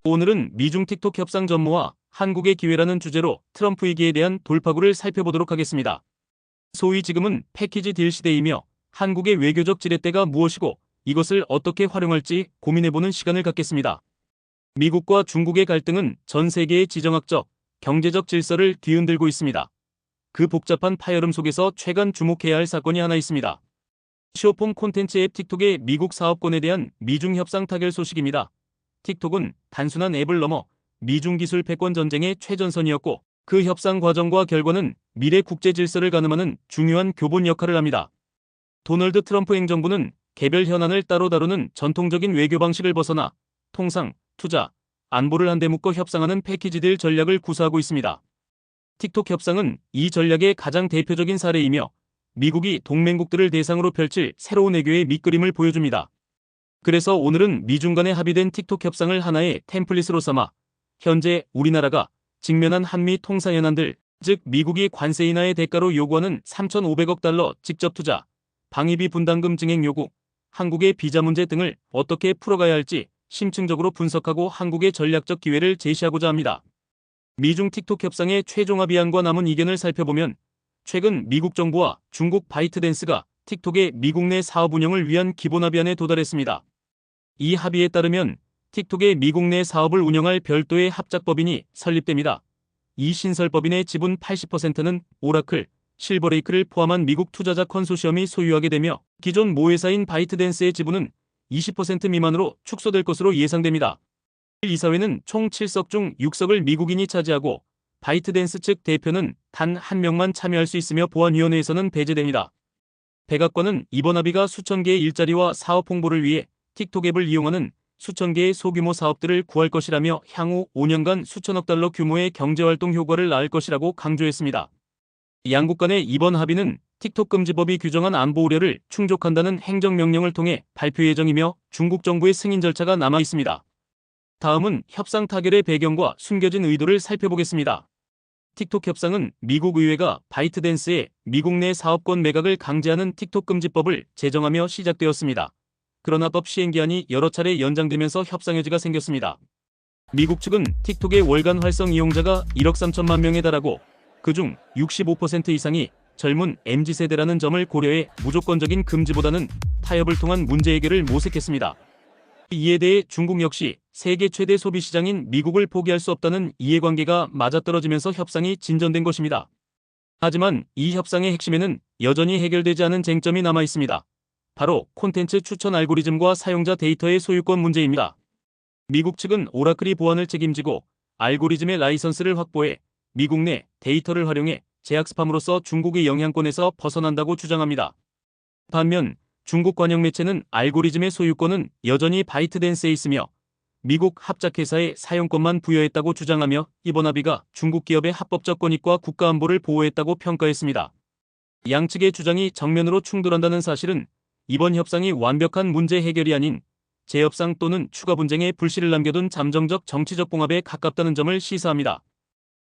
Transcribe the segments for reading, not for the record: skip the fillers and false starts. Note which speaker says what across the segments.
Speaker 1: 오늘은 미중 틱톡 협상 전모와 한국의 기회라는 주제로 트럼프 위기에 대한 돌파구를 살펴보도록 하겠습니다. 소위 지금은 패키지 딜 시대이며 한국의 외교적 지렛대가 무엇이고 이것을 어떻게 활용할지 고민해보는 시간을 갖겠습니다. 미국과 중국의 갈등은 전 세계의 지정학적, 경제적 질서를 뒤흔들고 있습니다. 그 복잡한 파열음 속에서 최근 주목해야 할 사건이 하나 있습니다. 쇼폼 콘텐츠 앱 틱톡의 미국 사업권에 대한 미중 협상 타결 소식입니다. 틱톡은 단순한 앱을 넘어 미중 기술 패권 전쟁의 최전선이었고 그 협상 과정과 결과는 미래 국제 질서를 가늠하는 중요한 교본 역할을 합니다. 도널드 트럼프 행정부는 개별 현안을 따로 다루는 전통적인 외교 방식을 벗어나 통상, 투자, 안보를 한데 묶어 협상하는 패키지 딜 전략을 구사하고 있습니다. 틱톡 협상은 이 전략의 가장 대표적인 사례이며 미국이 동맹국들을 대상으로 펼칠 새로운 외교의 밑그림을 보여줍니다. 그래서 오늘은 미중 간에 합의된 틱톡 협상을 하나의 템플릿으로 삼아 현재 우리나라가 직면한 한미 통상 현안들, 즉 미국이 관세 인하의 대가로 요구하는 3,500억 달러 직접 투자, 방위비 분담금 증액 요구, 한국의 비자 문제 등을 어떻게 풀어가야 할지 심층적으로 분석하고 한국의 전략적 기회를 제시하고자 합니다. 미중 틱톡 협상의 최종 합의안과 남은 이견을 살펴보면 최근 미국 정부와 중국 바이트댄스가 틱톡의 미국 내 사업 운영을 위한 기본 합의안에 도달했습니다. 이 합의에 따르면 틱톡의 미국 내 사업을 운영할 별도의 합작법인이 설립됩니다. 이 신설법인의 지분 80%는 오라클, 실버레이크를 포함한 미국 투자자 컨소시엄이 소유하게 되며 기존 모회사인 바이트댄스의 지분은 20% 미만으로 축소될 것으로 예상됩니다. 이사회는 총 7석 중 6석을 미국인이 차지하고 바이트댄스 측 대표는 단 한 명만 참여할 수 있으며 보안위원회에서는 배제됩니다. 백악관은 이번 합의가 수천 개의 일자리와 사업 홍보를 위해 틱톡 앱을 이용하는 수천 개의 소규모 사업들을 구할 것이라며 향후 5년간 수천억 달러 규모의 경제활동 효과를 낳을 것이라고 강조했습니다. 양국 간의 이번 합의는 틱톡 금지법이 규정한 안보 우려를 충족한다는 행정명령을 통해 발표 예정이며 중국 정부의 승인 절차가 남아 있습니다. 다음은 협상 타결의 배경과 숨겨진 의도를 살펴보겠습니다. 틱톡 협상은 미국 의회가 바이트댄스의 미국 내 사업권 매각을 강제하는 틱톡 금지법을 제정하며 시작되었습니다. 그러나 법 시행기한이 여러 차례 연장되면서 협상 여지가 생겼습니다. 미국 측은 틱톡의 월간 활성 이용자가 1억 3천만 명에 달하고 그중 65% 이상이 젊은 MZ세대라는 점을 고려해 무조건적인 금지보다는 타협을 통한 문제 해결을 모색했습니다. 이에 대해 중국 역시 세계 최대 소비 시장인 미국을 포기할 수 없다는 이해관계가 맞아떨어지면서 협상이 진전된 것입니다. 하지만 이 협상의 핵심에는 여전히 해결되지 않은 쟁점이 남아 있습니다. 바로 콘텐츠 추천 알고리즘과 사용자 데이터의 소유권 문제입니다. 미국 측은 오라클이 보안을 책임지고 알고리즘의 라이선스를 확보해 미국 내 데이터를 활용해 제약스팜으로서 중국의 영향권에서 벗어난다고 주장합니다. 반면 중국 관영 매체는 알고리즘의 소유권은 여전히 바이트댄스에 있으며 미국 합작회사의 사용권만 부여했다고 주장하며 이번 합의가 중국 기업의 합법적 권익과 국가안보를 보호했다고 평가했습니다. 양측의 주장이 정면으로 충돌한다는 사실은 이번 협상이 완벽한 문제 해결이 아닌 재협상 또는 추가 분쟁에 불씨를 남겨둔 잠정적 정치적 봉합에 가깝다는 점을 시사합니다.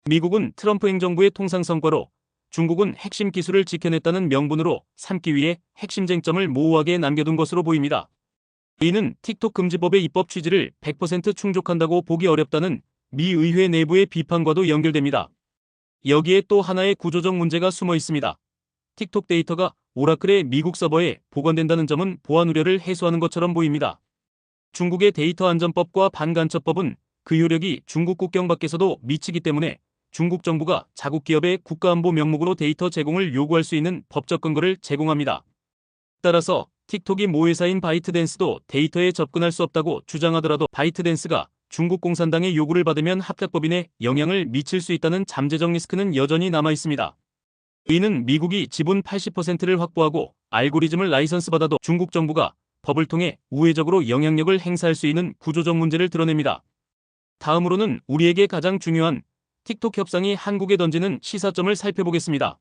Speaker 1: 미국은 트럼프 행정부의 통상 성과로 중국은 핵심 기술을 지켜냈다는 명분으로 삼기 위해 핵심 쟁점을 모호하게 남겨둔 것으로 보입니다. 이는 틱톡 금지법의 입법 취지를 100% 충족한다고 보기 어렵다는 미 의회 내부의 비판과도 연결됩니다. 여기에 또 하나의 구조적 문제가 숨어 있습니다. 틱톡 데이터가 오라클의 미국 서버에 보관된다는 점은 보안 우려를 해소하는 것처럼 보입니다. 중국의 데이터 안전법과 반간첩법은 그 효력이 중국 국경 밖에서도 미치기 때문에 중국 정부가 자국 기업의 국가안보 명목으로 데이터 제공을 요구할 수 있는 법적 근거를 제공합니다. 따라서 틱톡이 모회사인 바이트댄스도 데이터에 접근할 수 없다고 주장하더라도 바이트댄스가 중국 공산당의 요구를 받으면 합작법인에 영향을 미칠 수 있다는 잠재적 리스크는 여전히 남아 있습니다. 이는 미국이 지분 80%를 확보하고 알고리즘을 라이선스 받아도 중국 정부가 법을 통해 우회적으로 영향력을 행사할 수 있는 구조적 문제를 드러냅니다. 다음으로는 우리에게 가장 중요한 틱톡 협상이 한국에 던지는 시사점을 살펴보겠습니다.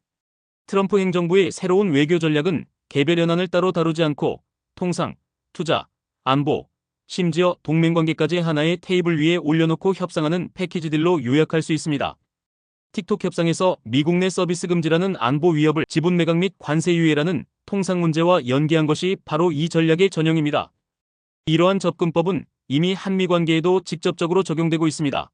Speaker 1: 트럼프 행정부의 새로운 외교 전략은 개별 현안을 따로 다루지 않고 통상, 투자, 안보, 심지어 동맹관계까지 하나의 테이블 위에 올려놓고 협상하는 패키지 딜로 요약할 수 있습니다. 틱톡 협상에서 미국 내 서비스 금지라는 안보 위협을 지분 매각 및 관세 유예라는 통상 문제와 연계한 것이 바로 이 전략의 전형입니다. 이러한 접근법은 이미 한미 관계에도 직접적으로 적용되고 있습니다.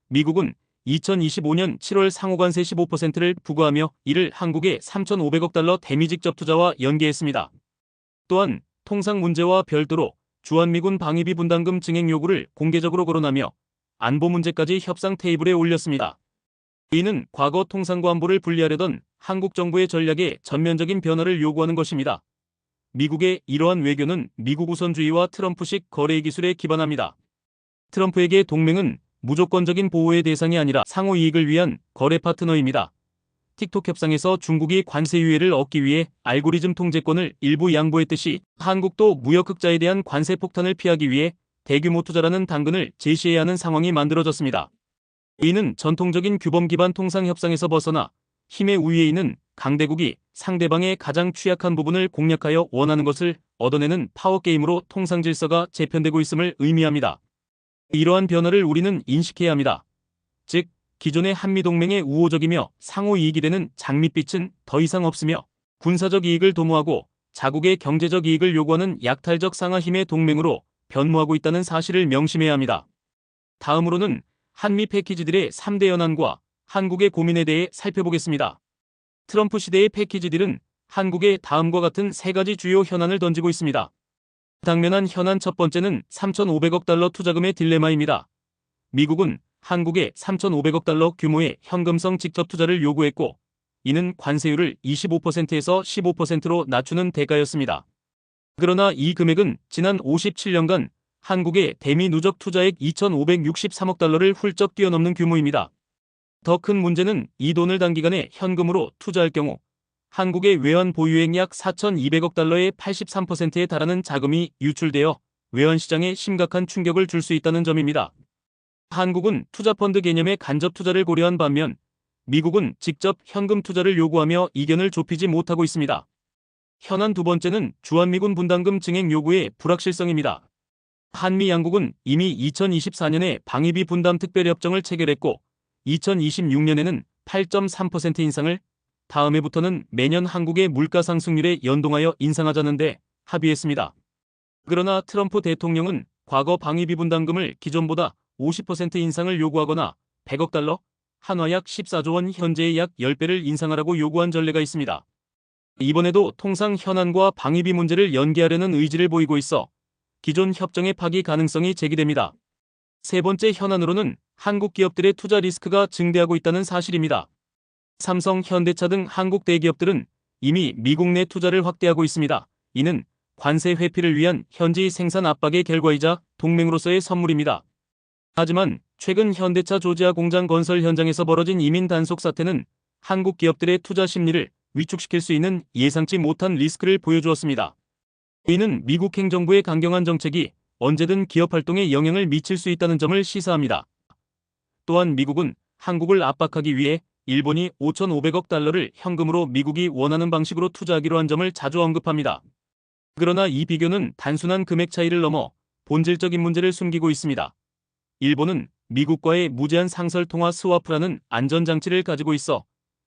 Speaker 1: 미국은 2025년 7월 상호관세 15%를 부과하며 이를 한국의 3,500억 달러 대미 직접 투자와 연계했습니다. 또한 통상 문제와 별도로 주한미군 방위비 분담금 증액 요구를 공개적으로 거론하며 안보 문제까지 협상 테이블에 올렸습니다. 이는 과거 통상과 안보를 분리하려던 한국 정부의 전략에 전면적인 변화를 요구하는 것입니다. 미국의 이러한 외교는 미국 우선주의와 트럼프식 거래 기술에 기반합니다. 트럼프에게 동맹은 무조건적인 보호의 대상이 아니라 상호 이익을 위한 거래 파트너입니다. 틱톡 협상에서 중국이 관세 유예를 얻기 위해 알고리즘 통제권을 일부 양보했듯이 한국도 무역 흑자에 대한 관세 폭탄을 피하기 위해 대규모 투자라는 당근을 제시해야 하는 상황이 만들어졌습니다. 이는 전통적인 규범 기반 통상 협상에서 벗어나 힘의 우위에 있는 강대국이 상대방의 가장 취약한 부분을 공략하여 원하는 것을 얻어내는 파워게임으로 통상 질서가 재편되고 있음을 의미합니다. 이러한 변화를 우리는 인식해야 합니다. 즉, 기존의 한미동맹의 우호적이며 상호 이익이 되는 장밋빛은 더 이상 없으며 군사적 이익을 도모하고 자국의 경제적 이익을 요구하는 약탈적 상하 힘의 동맹으로 변모하고 있다는 사실을 명심해야 합니다. 다음으로는 한미 패키지들의 3대 현안과 한국의 고민에 대해 살펴보겠습니다. 트럼프 시대의 패키지들은 한국에 다음과 같은 세 가지 주요 현안을 던지고 있습니다. 당면한 현안 첫 번째는 3,500억 달러 투자금의 딜레마입니다. 미국은 한국에 3,500억 달러 규모의 현금성 직접 투자를 요구했고, 이는 관세율을 25%에서 15%로 낮추는 대가였습니다. 그러나 이 금액은 지난 57년간 한국의 대미 누적 투자액 2,563억 달러를 훌쩍 뛰어넘는 규모입니다. 더 큰 문제는 이 돈을 단기간에 현금으로 투자할 경우 한국의 외환 보유액 약 4,200억 달러의 83%에 달하는 자금이 유출되어 외환 시장에 심각한 충격을 줄 수 있다는 점입니다. 한국은 투자펀드 개념의 간접 투자를 고려한 반면 미국은 직접 현금 투자를 요구하며 이견을 좁히지 못하고 있습니다. 현안 두 번째는 주한미군 분담금 증액 요구의 불확실성입니다. 한미 양국은 이미 2024년에 방위비 분담 특별협정을 체결했고 2026년에는 8.3% 인상을, 다음 해부터는 매년 한국의 물가 상승률에 연동하여 인상하자는데 합의했습니다. 그러나 트럼프 대통령은 과거 방위비 분담금을 기존보다 50% 인상을 요구하거나 100억 달러, 한화 약 14조 원 현재의 약 10배를 인상하라고 요구한 전례가 있습니다. 이번에도 통상 현안과 방위비 문제를 연계하려는 의지를 보이고 있어 기존 협정의 파기 가능성이 제기됩니다. 세 번째 현안으로는 한국 기업들의 투자 리스크가 증대하고 있다는 사실입니다. 삼성, 현대차 등 한국 대기업들은 이미 미국 내 투자를 확대하고 있습니다. 이는 관세 회피를 위한 현지 생산 압박의 결과이자 동맹으로서의 선물입니다. 하지만 최근 현대차 조지아 공장 건설 현장에서 벌어진 이민 단속 사태는 한국 기업들의 투자 심리를 위축시킬 수 있는 예상치 못한 리스크를 보여주었습니다. 이는 미국 행정부의 강경한 정책이 언제든 기업 활동에 영향을 미칠 수 있다는 점을 시사합니다. 또한 미국은 한국을 압박하기 위해 일본이 5,500억 달러를 현금으로 미국이 원하는 방식으로 투자하기로 한 점을 자주 언급합니다. 그러나 이 비교는 단순한 금액 차이를 넘어 본질적인 문제를 숨기고 있습니다. 일본은 미국과의 무제한 상설 통화 스와프라는 안전장치를 가지고 있어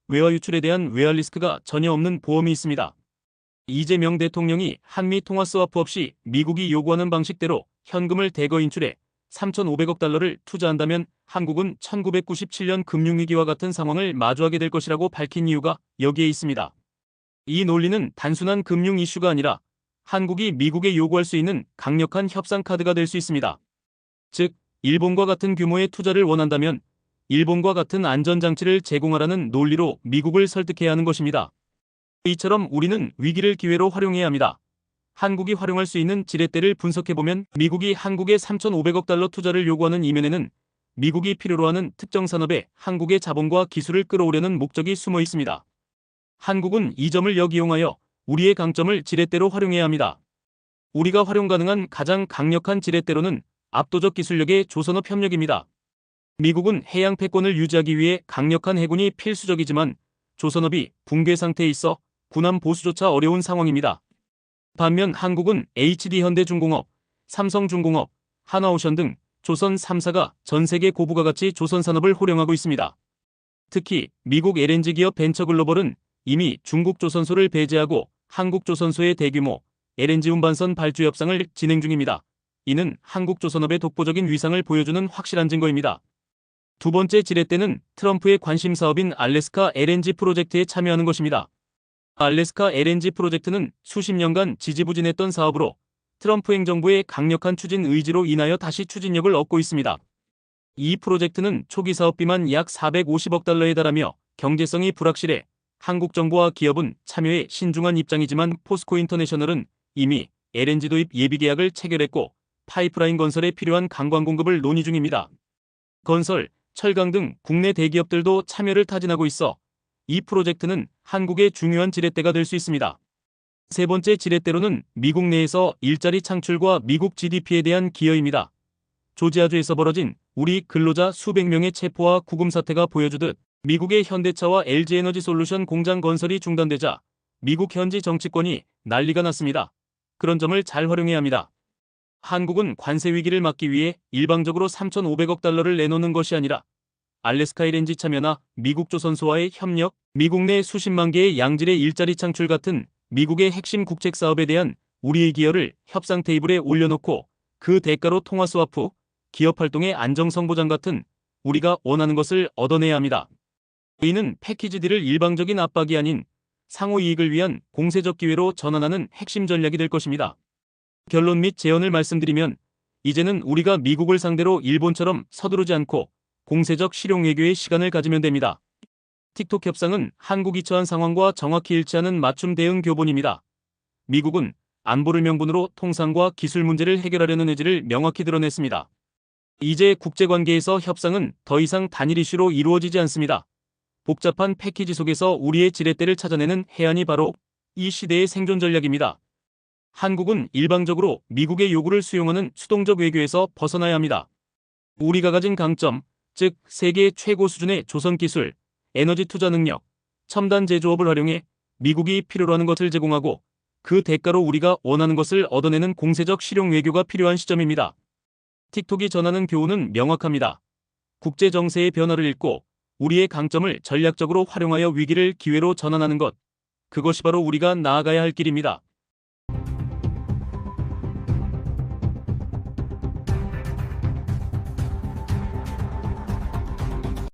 Speaker 1: 외화 유출에 대한 외환 리스크가 전혀 없는 보험이 있습니다. 이재명 대통령이 한미 통화 스와프 없이 미국이 요구하는 방식대로 현금을 대거 인출해 3,500억 달러를 투자한다면 한국은 1997년 금융위기와 같은 상황을 마주하게 될 것이라고 밝힌 이유가 여기에 있습니다. 이 논리는 단순한 금융 이슈가 아니라 한국이 미국에 요구할 수 있는 강력한 협상 카드가 될 수 있습니다. 즉, 일본과 같은 규모의 투자를 원한다면 일본과 같은 안전장치를 제공하라는 논리로 미국을 설득해야 하는 것입니다. 이처럼 우리는 위기를 기회로 활용해야 합니다. 한국이 활용할 수 있는 지렛대를 분석해보면 미국이 한국에 3,500억 달러 투자를 요구하는 이면에는 미국이 필요로 하는 특정 산업에 한국의 자본과 기술을 끌어오려는 목적이 숨어 있습니다. 한국은 이 점을 역이용하여 우리의 강점을 지렛대로 활용해야 합니다. 우리가 활용 가능한 가장 강력한 지렛대로는 압도적 기술력의 조선업 협력입니다. 미국은 해양 패권을 유지하기 위해 강력한 해군이 필수적이지만 조선업이 붕괴 상태에 있어 군함 보수조차 어려운 상황입니다. 반면 한국은 HD현대중공업, 삼성중공업, 하나오션 등 조선 3사가 전 세계 고부가 가치 조선 산업을 호령하고 있습니다. 특히 미국 LNG 기업 벤처글로벌은 이미 중국 조선소를 배제하고 한국 조선소의 대규모 LNG 운반선 발주 협상을 진행 중입니다. 이는 한국조선업의 독보적인 위상을 보여주는 확실한 증거입니다. 두 번째 지렛대는 트럼프의 관심 사업인 알래스카 LNG 프로젝트에 참여하는 것입니다. 알래스카 LNG 프로젝트는 수십 년간 지지부진했던 사업으로 트럼프 행정부의 강력한 추진 의지로 인하여 다시 추진력을 얻고 있습니다. 이 프로젝트는 초기 사업비만 약 450억 달러에 달하며 경제성이 불확실해 한국 정부와 기업은 참여에 신중한 입장이지만 포스코 인터내셔널은 이미 LNG 도입 예비 계약을 체결했고 파이프라인 건설에 필요한 강광 공급을 논의 중입니다. 건설, 철강 등 국내 대기업들도 참여를 타진하고 있어 이 프로젝트는 한국의 중요한 지렛대가 될 수 있습니다. 세 번째 지렛대로는 미국 내에서 일자리 창출과 미국 GDP에 대한 기여입니다. 조지아주에서 벌어진 우리 근로자 수백 명의 체포와 구금 사태가 보여주듯 미국의 현대차와 LG에너지솔루션 공장 건설이 중단되자 미국 현지 정치권이 난리가 났습니다. 그런 점을 잘 활용해야 합니다. 한국은 관세 위기를 막기 위해 일방적으로 3,500억 달러를 내놓는 것이 아니라 알래스카 LNG 참여나 미국 조선소와의 협력, 미국 내 수십만 개의 양질의 일자리 창출 같은 미국의 핵심 국책 사업에 대한 우리의 기여를 협상 테이블에 올려놓고 그 대가로 통화 스와프, 기업 활동의 안정성 보장 같은 우리가 원하는 것을 얻어내야 합니다. 이는 패키지 딜을 일방적인 압박이 아닌 상호 이익을 위한 공세적 기회로 전환하는 핵심 전략이 될 것입니다. 결론 및 제언을 말씀드리면 이제는 우리가 미국을 상대로 일본처럼 서두르지 않고 공세적 실용 외교의 시간을 가지면 됩니다. 틱톡 협상은 한국이 처한 상황과 정확히 일치하는 맞춤 대응 교본입니다. 미국은 안보를 명분으로 통상과 기술 문제를 해결하려는 의지를 명확히 드러냈습니다. 이제 국제관계에서 협상은 더 이상 단일 이슈로 이루어지지 않습니다. 복잡한 패키지 속에서 우리의 지렛대를 찾아내는 해안이 바로 이 시대의 생존 전략입니다. 한국은 일방적으로 미국의 요구를 수용하는 수동적 외교에서 벗어나야 합니다. 우리가 가진 강점, 즉 세계 최고 수준의 조선 기술, 에너지 투자 능력, 첨단 제조업을 활용해 미국이 필요로 하는 것을 제공하고 그 대가로 우리가 원하는 것을 얻어내는 공세적 실용 외교가 필요한 시점입니다. 틱톡이 전하는 교훈은 명확합니다. 국제 정세의 변화를 읽고 우리의 강점을 전략적으로 활용하여 위기를 기회로 전환하는 것, 그것이 바로 우리가 나아가야 할 길입니다.